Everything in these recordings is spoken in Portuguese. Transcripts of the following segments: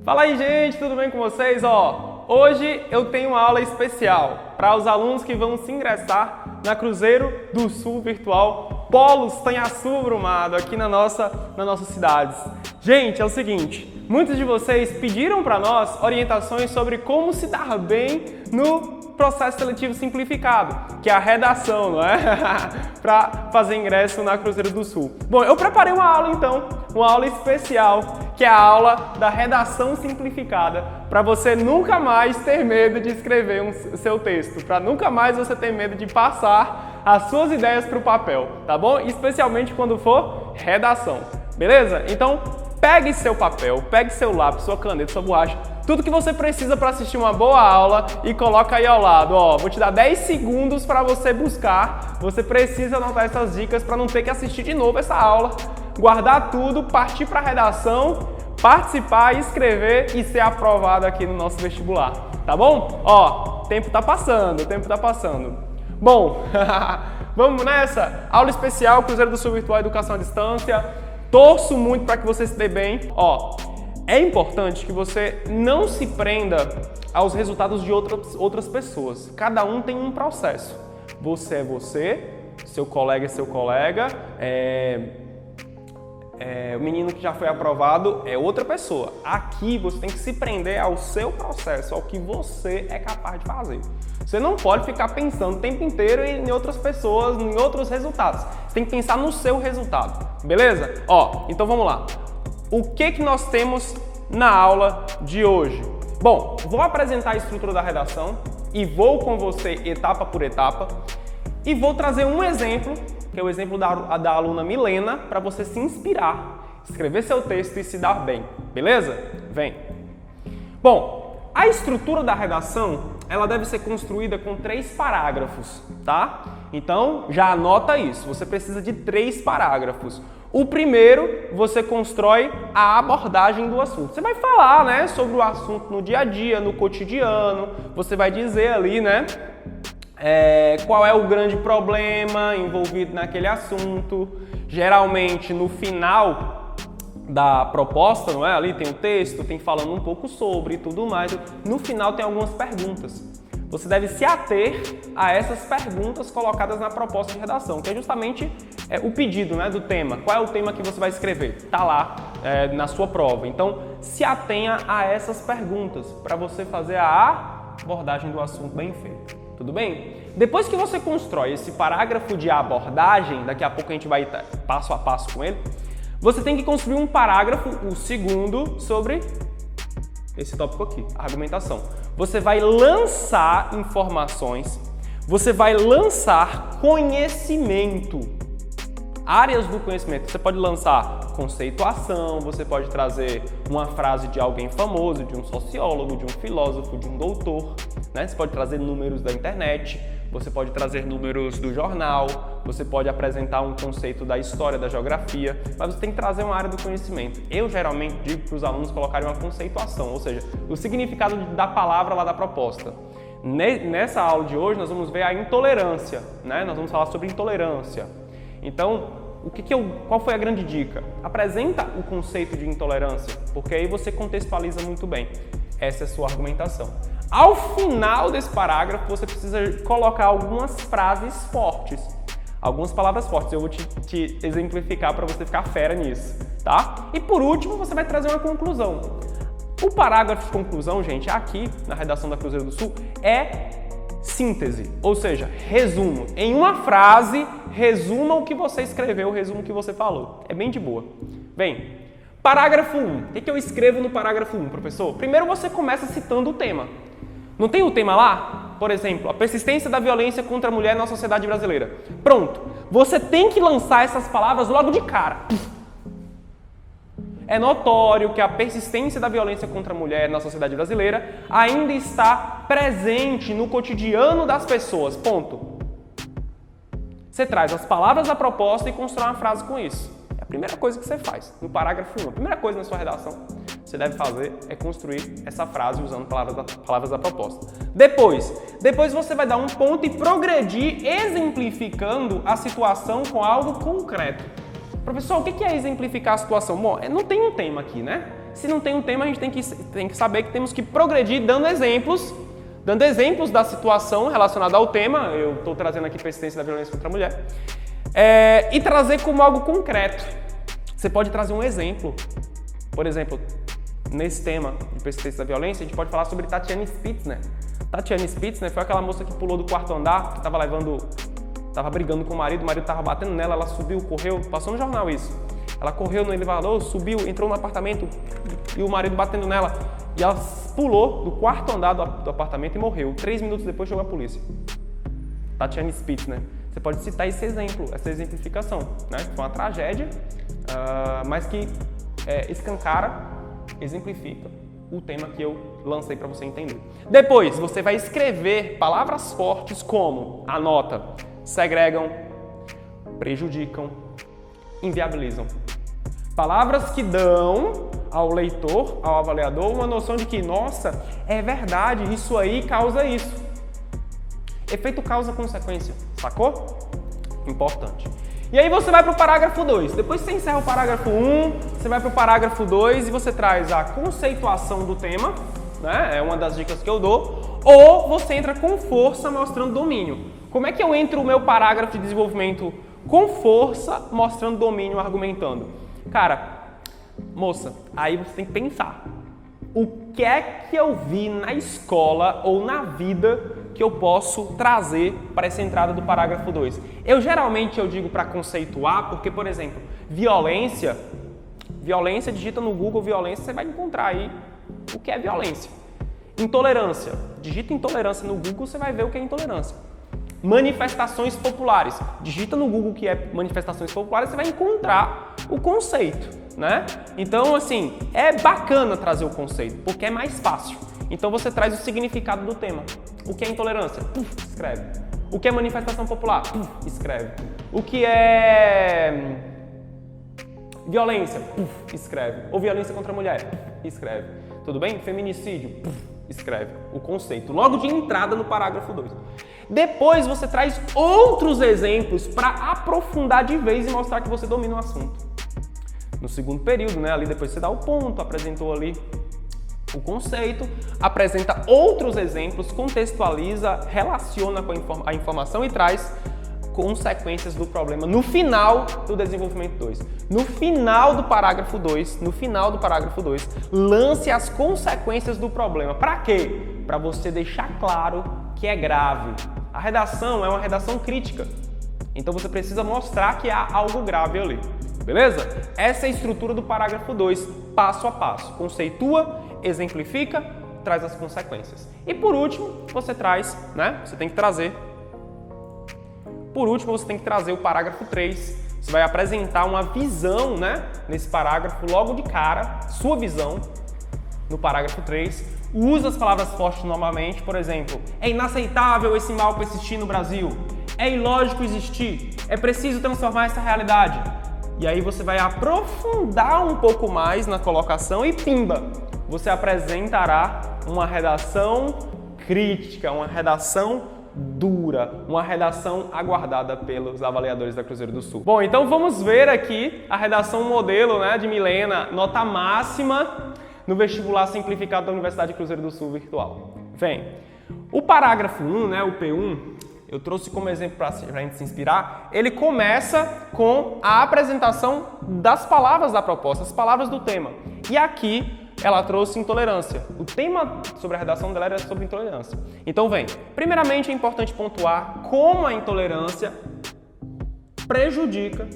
Fala aí, gente, tudo bem com vocês? Hoje eu tenho uma aula especial para os alunos que vão se ingressar na Cruzeiro do Sul Virtual Polo Sanhaçu Brumado, aqui na nossa cidade. Gente, é o seguinte, muitos de vocês pediram para nós orientações sobre como se dar bem no processo seletivo simplificado, que é a redação, não é? Para fazer ingresso na Cruzeiro do Sul. Bom, eu preparei uma aula então, uma aula especial, que é a aula da redação simplificada, para você nunca mais ter medo de escrever o seu texto, para nunca mais você ter medo de passar as suas ideias para o papel, tá bom? Especialmente quando for redação, beleza? Então, pegue seu papel, pegue seu lápis, sua caneta, sua borracha, tudo que você precisa para assistir uma boa aula e coloca aí ao lado. Vou te dar 10 segundos para você buscar, você precisa anotar essas dicas para não ter que assistir de novo essa aula, guardar tudo, partir para a redação, participar, escrever e ser aprovado aqui no nosso vestibular, tá bom? O tempo tá passando, Bom, vamos nessa? Aula especial, Cruzeiro do Sul Virtual Educação à Distância. Torço muito para que você se dê bem. É importante que você não se prenda aos resultados de outras pessoas. Cada um tem um processo. Você é você, seu colega é seu colega, o menino que já foi aprovado é outra pessoa. Aqui você tem que se prender ao seu processo, ao que você é capaz de fazer. Você não pode ficar pensando o tempo inteiro em outras pessoas, em outros resultados. Você tem que pensar no seu resultado, beleza? Então vamos lá. O que nós temos na aula de hoje? Bom, vou apresentar a estrutura da redação e vou com você etapa por etapa e vou trazer um exemplo, que é o exemplo da aluna Milena, para você se inspirar, escrever seu texto e se dar bem, beleza? Vem! Bom, a estrutura da redação, ela deve ser construída com 3 parágrafos, tá? Então, já anota isso, você precisa de 3 parágrafos. O primeiro, você constrói a abordagem do assunto. Você vai falar, né, sobre o assunto no dia a dia, no cotidiano, você vai dizer ali, né, qual é o grande problema envolvido naquele assunto. Geralmente, no final da proposta, não é? Ali tem o texto, tem falando um pouco sobre e tudo mais. No final tem algumas perguntas. Você deve se ater a essas perguntas colocadas na proposta de redação, que é justamente o pedido, né, do tema. Qual é o tema que você vai escrever? Está lá na sua prova. Então, se atenha a essas perguntas para você fazer a abordagem do assunto bem feita. Tudo bem? Depois que você constrói esse parágrafo de abordagem, daqui a pouco a gente vai passo a passo com ele, você tem que construir um parágrafo, o segundo, sobre esse tópico aqui, argumentação. Você vai lançar informações, você vai lançar conhecimento, áreas do conhecimento. Você pode lançar conceituação, você pode trazer uma frase de alguém famoso, de um sociólogo, de um filósofo, de um doutor, né? Você pode trazer números da internet, você pode trazer números do jornal, você pode apresentar um conceito da história, da geografia, mas você tem que trazer uma área do conhecimento. Eu geralmente digo para os alunos colocarem uma conceituação, ou seja, o significado da palavra lá da proposta. Nessa aula de hoje nós vamos ver a intolerância, né? Nós vamos falar sobre intolerância. Então, qual foi a grande dica? Apresenta o conceito de intolerância, porque aí você contextualiza muito bem. Essa é a sua argumentação. Ao final desse parágrafo, você precisa colocar algumas frases fortes, algumas palavras fortes. Eu vou te exemplificar para você ficar fera nisso, tá? E por último, você vai trazer uma conclusão. O parágrafo de conclusão, gente, aqui na redação da Cruzeiro do Sul, é síntese, ou seja, resumo. Em uma frase, resuma o que você escreveu, resuma o que você falou. É bem de boa. Vem, parágrafo 1. O que eu escrevo no parágrafo 1, professor? Primeiro você começa citando o tema. Não tem o tema lá? Por exemplo, a persistência da violência contra a mulher na sociedade brasileira. Pronto. Você tem que lançar essas palavras logo de cara. É notório que a persistência da violência contra a mulher na sociedade brasileira ainda está presente no cotidiano das pessoas. Ponto. Você traz as palavras da proposta e constrói uma frase com isso. É a primeira coisa que você faz no parágrafo 1. A primeira coisa na sua redação que você deve fazer é construir essa frase usando palavras da proposta. Depois você vai dar um ponto e progredir exemplificando a situação com algo concreto. Professor, o que é exemplificar a situação? Bom, não tem um tema aqui, né? Se não tem um tema, a gente tem que saber que temos que progredir dando exemplos da situação relacionada ao tema. Eu estou trazendo aqui persistência da violência contra a mulher. E trazer como algo concreto. Você pode trazer um exemplo. Por exemplo, nesse tema de persistência da violência, a gente pode falar sobre Tatiana Spitzner. Tatiana Spitzner foi aquela moça que pulou do quarto andar, que estava brigando com o marido estava batendo nela, ela subiu, correu, passou no jornal isso. Ela correu no elevador, subiu, entrou no apartamento e o marido batendo nela. E ela pulou do quarto andar do apartamento e morreu. 3 minutos depois chegou a polícia. Tatiana Spitzner. Você pode citar esse exemplo, essa exemplificação, né? Foi uma tragédia, mas que escancara, exemplifica o tema que eu lancei para você entender. Depois, você vai escrever palavras fortes como, anota, segregam, prejudicam, inviabilizam. Palavras que dão ao leitor, ao avaliador, uma noção de que, nossa, é verdade, isso aí causa isso. Efeito causa-consequência, sacou? Importante. E aí você vai para o parágrafo 2. Depois que você encerra o parágrafo 1, você vai para o parágrafo 2 e você traz a conceituação do tema, né? É uma das dicas que eu dou. Ou você entra com força mostrando domínio. Como é que eu entro o meu parágrafo de desenvolvimento com força mostrando domínio, argumentando? Cara, moça, aí você tem que pensar. O que é que eu vi na escola ou na vida que eu posso trazer para essa entrada do parágrafo 2? Geralmente eu digo para conceituar, porque, por exemplo, violência, digita no Google violência, você vai encontrar aí o que é violência. Intolerância, digita intolerância no Google, você vai ver o que é intolerância. Manifestações populares, digita no Google o que é manifestações populares, você vai encontrar o conceito, né? Então, assim, é bacana trazer o conceito, porque é mais fácil. Então você traz o significado do tema. O que é intolerância? Escreve. O que é manifestação popular? Escreve. O que é violência? Escreve. Ou violência contra a mulher? Escreve. Tudo bem? Feminicídio? Escreve. O conceito. Logo de entrada no parágrafo 2. Depois você traz outros exemplos para aprofundar de vez e mostrar que você domina o assunto. No segundo período, né? Ali depois você dá o ponto, apresentou ali o conceito, apresenta outros exemplos, contextualiza, relaciona com a informação e traz consequências do problema no final do desenvolvimento 2. No final do parágrafo 2, lance as consequências do problema. Para quê? Para você deixar claro que é grave. A redação é uma redação crítica, então você precisa mostrar que há algo grave ali. Beleza? Essa é a estrutura do parágrafo 2, passo a passo. Conceitua, exemplifica, traz as consequências. E por último, você traz, né? Você tem que trazer o parágrafo 3. Você vai apresentar uma visão, né? Nesse parágrafo, logo de cara, sua visão no parágrafo 3. Usa as palavras fortes novamente, por exemplo, é inaceitável esse mal persistir no Brasil. É ilógico existir. É preciso transformar essa realidade. E aí você vai aprofundar um pouco mais na colocação e pimba! Você apresentará uma redação crítica, uma redação dura, uma redação aguardada pelos avaliadores da Cruzeiro do Sul. Bom, então vamos ver aqui a redação modelo, né, de Milena, nota máxima no vestibular simplificado da Universidade Cruzeiro do Sul virtual. Vem, o parágrafo 1, né, o P1, eu trouxe como exemplo para a gente se inspirar, ele começa com a apresentação das palavras da proposta, as palavras do tema. E aqui ela trouxe intolerância. O tema sobre a redação dela era sobre intolerância. Então vem, primeiramente é importante pontuar como a intolerância prejudica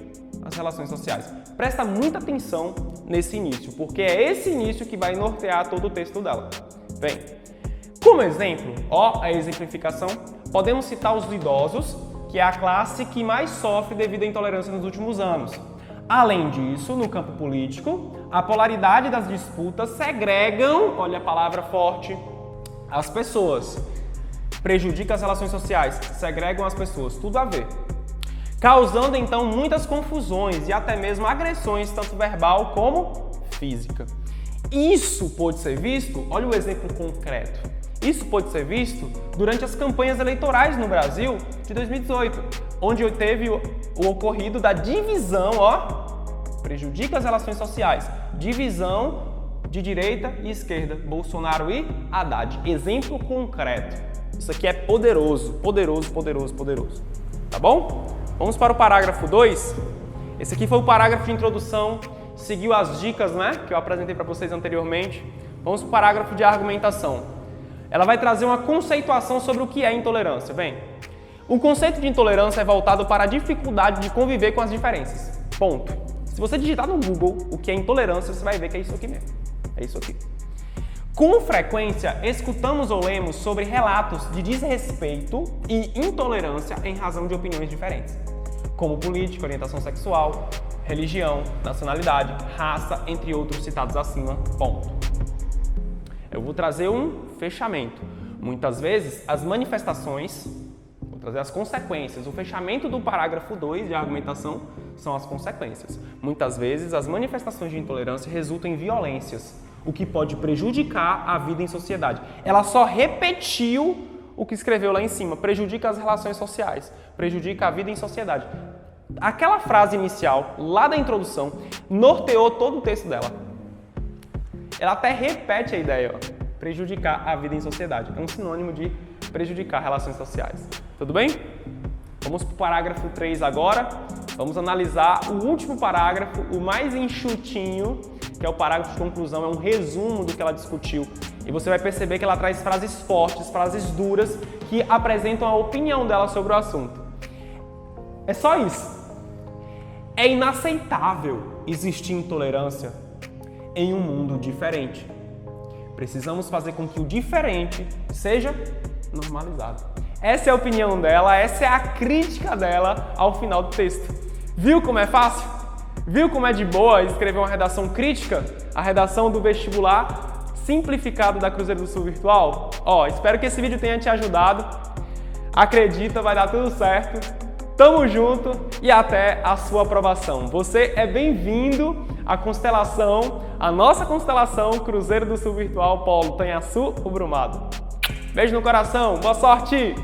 as relações sociais. Presta muita atenção nesse início, porque é esse início que vai nortear todo o texto dela. Vem. Como exemplo, ó, a exemplificação, podemos citar os idosos, que é a classe que mais sofre devido à intolerância nos últimos anos. Além disso, no campo político, a polaridade das disputas segregam, olha a palavra forte, as pessoas. Prejudica as relações sociais, segregam as pessoas, tudo a ver. Causando, então, muitas confusões e até mesmo agressões, tanto verbal como física. Isso pode ser visto, olha o exemplo concreto. Isso pode ser visto durante as campanhas eleitorais no Brasil de 2018, onde teve o ocorrido da divisão, ó, prejudica as relações sociais, divisão de direita e esquerda, Bolsonaro e Haddad. Exemplo concreto. Isso aqui é poderoso, poderoso, poderoso, poderoso. Tá bom? Vamos para o parágrafo 2. Esse aqui foi o parágrafo de introdução, seguiu as dicas, né, que eu apresentei para vocês anteriormente. Vamos para o parágrafo de argumentação. Ela vai trazer uma conceituação sobre o que é intolerância. Bem, o conceito de intolerância é voltado para a dificuldade de conviver com as diferenças. Ponto. Se você digitar no Google o que é intolerância, você vai ver que é isso aqui mesmo. É isso aqui. Com frequência, escutamos ou lemos sobre relatos de desrespeito e intolerância em razão de opiniões diferentes, como política, orientação sexual, religião, nacionalidade, raça, entre outros citados acima. Ponto. Eu vou trazer um fechamento. Muitas vezes, as manifestações, vou trazer as consequências. O fechamento do parágrafo 2 de argumentação são as consequências. Muitas vezes, as manifestações de intolerância resultam em violências, o que pode prejudicar a vida em sociedade. Ela só repetiu o que escreveu lá em cima, prejudica as relações sociais, prejudica a vida em sociedade. Aquela frase inicial, lá da introdução, norteou todo o texto dela. Ela até repete a ideia, ó, prejudicar a vida em sociedade. É um sinônimo de prejudicar relações sociais. Tudo bem? Vamos para o parágrafo 3 agora. Vamos analisar o último parágrafo, o mais enxutinho, que é o parágrafo de conclusão, é um resumo do que ela discutiu. E você vai perceber que ela traz frases fortes, frases duras, que apresentam a opinião dela sobre o assunto. É só isso. É inaceitável existir intolerância em um mundo diferente. Precisamos fazer com que o diferente seja normalizado. Essa é a opinião dela, essa é a crítica dela ao final do texto. Viu como é fácil? Viu como é de boa escrever uma redação crítica? A redação do vestibular simplificado da Cruzeiro do Sul Virtual? Espero que esse vídeo tenha te ajudado. Acredita, vai dar tudo certo. Tamo junto e até a sua aprovação. Você é bem-vindo à constelação, a nossa constelação Cruzeiro do Sul Virtual Polo Tanhaçu, o Brumado. Beijo no coração, boa sorte!